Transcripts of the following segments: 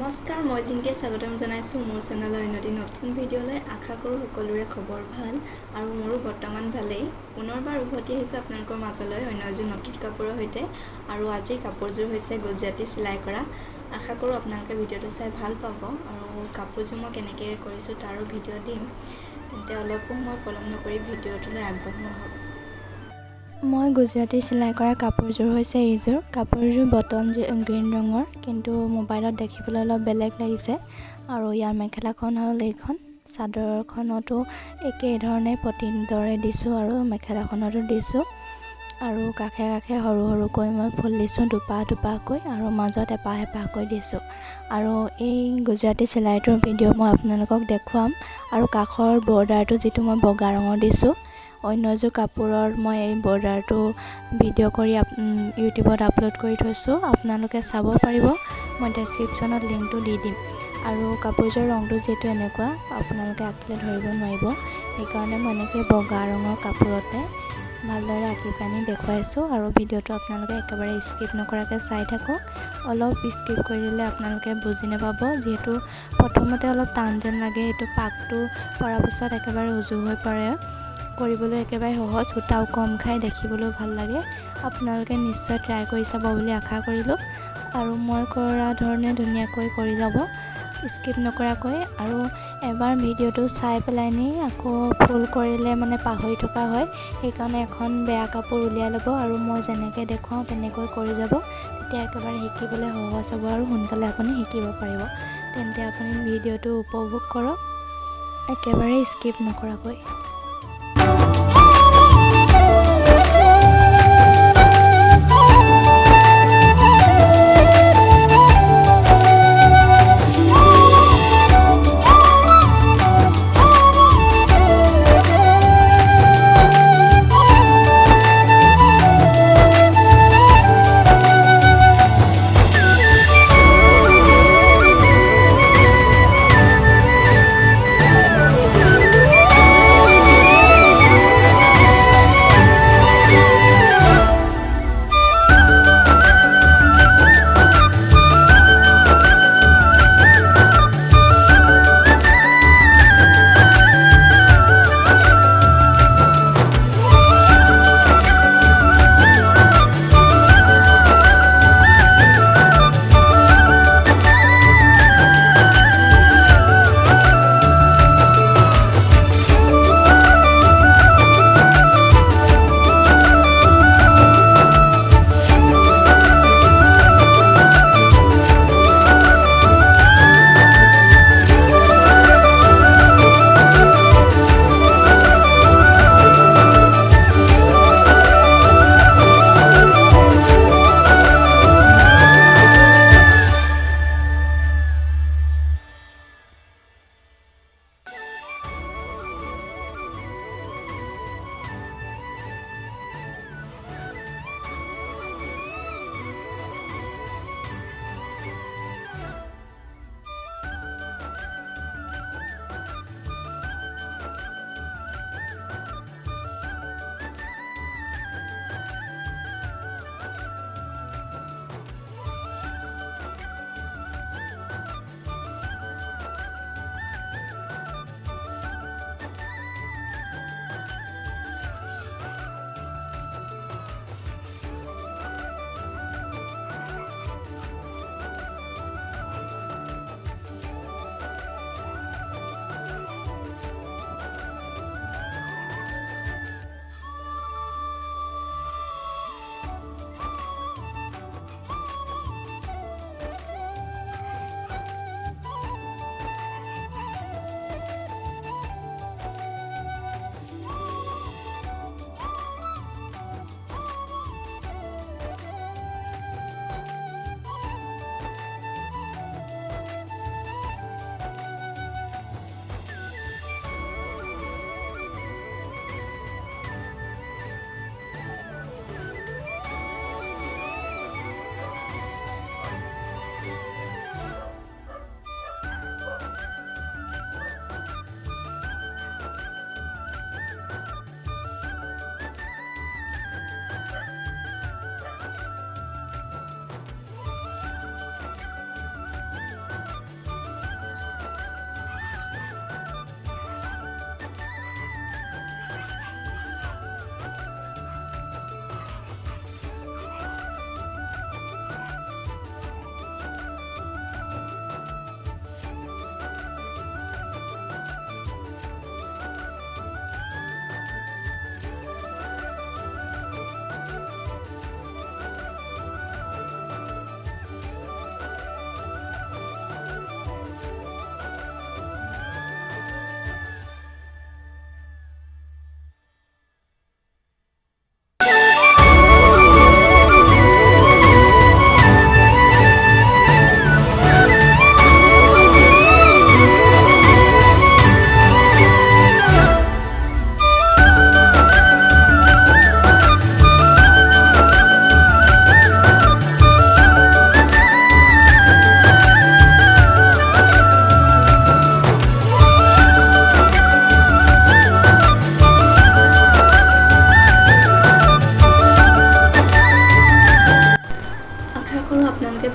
নমস্কাৰ, মই জিংকে স্বাগতম জনাইছোঁ মোৰ চেনেলৰ এটি নতুন ভিডিঅ'লৈ। আশা কৰোঁ সকলোৰে খবৰ ভাল আৰু মোৰো বৰ্তমান ভালেই। পুনৰবাৰ উভতি আহিছোঁ আপোনালোকৰ মাজলৈ অন্য এযোৰ নতুন কাপোৰৰ সৈতে। আৰু আজি কাপোৰযোৰ হৈছে গুজৰাটী চিলাই কৰা। আশা কৰোঁ আপোনালোকে ভিডিঅ'টো চাই ভাল পাব আৰু কাপোৰযোৰ মই কেনেকৈ কৰিছোঁ তাৰো ভিডিঅ' দিম। তেন্তে অলপ সময় পলম নকৰি ভিডিঅ'টোলৈ আগবাঢ়ো আহক। মই গুজৰাটী চিলাই কৰা কাপোৰযোৰ হৈছে এইযোৰ। কাপোৰযোৰ বটন গ্ৰীণ ৰঙৰ, কিন্তু মোবাইলত দেখিবলৈ অলপ বেলেগ লাগিছে। আৰু ইয়াৰ মেখেলাখন হ'ল এইখন। চাদৰখনতো একেই ধৰণে পটিৰ দৰে দিছোঁ আৰু মেখেলাখনতো দিছোঁ। আৰু কাষে কাষে সৰু সৰুকৈ মই ফুল দিছোঁ দুপাহকৈ আৰু মাজত এপাহ এপাহকৈ দিছোঁ। আৰু এই গুজৰাটী চিলাইটোৰ ভিডিঅ' মই আপোনালোকক দেখুৱাম। আৰু কাষৰ বৰ্ডাৰটো যিটো মই বগা ৰঙৰ দিছোঁ, অন্য এযোৰ কাপোৰৰ মই এই বৰ্ডাৰটো ভিডিঅ' কৰি ইউটিউবত আপলোড কৰি থৈছোঁ, আপোনালোকে চাব পাৰিব। মই ডেছক্ৰিপশ্যনত লিংকটো দি দিম। আৰু কাপোৰযোৰৰ ৰংটো যিহেতু এনেকুৱা, আপোনালোকে আঁকিলে ধৰিব নোৱাৰিব, সেইকাৰণে মই এনেকৈ বগা ৰঙৰ কাপোৰতে ভালদৰে আঁকি পানি দেখুৱাইছোঁ। আৰু ভিডিঅ'টো আপোনালোকে একেবাৰে স্কিপ নকৰাকৈ চাই থাকক। অলপ স্কিপ কৰি দিলে আপোনালোকে বুজি নাপাব, যিহেতু প্ৰথমতে অলপ টান যেন লাগে। এইটো পাকটো পৰাৰ পিছত একেবাৰে উজু হৈ পৰে, কৰিবলৈ একেবাৰে সহজ, সূতাও কম খাই, দেখিবলৈও ভাল লাগে। আপোনালোকে নিশ্চয় ট্ৰাই কৰি চাব বুলি আশা কৰিলোঁ। আৰু মই কৰা ধৰণে ধুনীয়াকৈ কৰি যাব, স্কিপ নকৰাকৈ। আৰু এবাৰ ভিডিঅ'টো চাই পেলাই নি আকৌ ফুল কৰিলে মানে পাহৰি থকা হয়, সেইকাৰণে এখন বেয়া কাপোৰ উলিয়াই ল'ব আৰু মই যেনেকৈ দেখুৱাওঁ তেনেকৈ কৰি যাব। তেতিয়া একেবাৰে শিকিবলৈ সহজ হ'ব আৰু সোনকালে আপুনি শিকিব পাৰিব। তেন্তে আপুনি ভিডিঅ'টো উপভোগ কৰক, একেবাৰে স্কিপ নকৰাকৈ।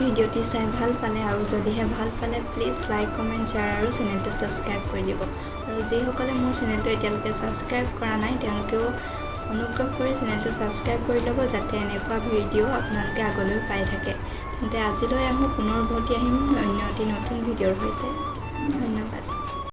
ভিডিঅ'টি চাই ভাল পালে আৰু যদিহে ভাল পালে প্লিজ লাইক কমেণ্ট শ্বেয়াৰ আৰু চেনেলটো ছাবস্ক্ৰাইব কৰি দিব আৰু যিসকলে মোৰ চেনেলটো এতিয়ালৈকে ছাবস্ক্ৰাইব কৰা নাই তেওঁলোকেও অনুগ্ৰহ কৰি চেনেলটো ছাবস্ক্ৰাইব কৰি ল'ব যাতে এনেকুৱা ভিডিঅ' আপোনালোকে আগলৈ পাই থাকে। তেন্তে আজিলৈ আহোঁ, পুনৰ উভতি আহিম অন্য এটি নতুন ভিডিঅ'ৰ সৈতে। ধন্যবাদ।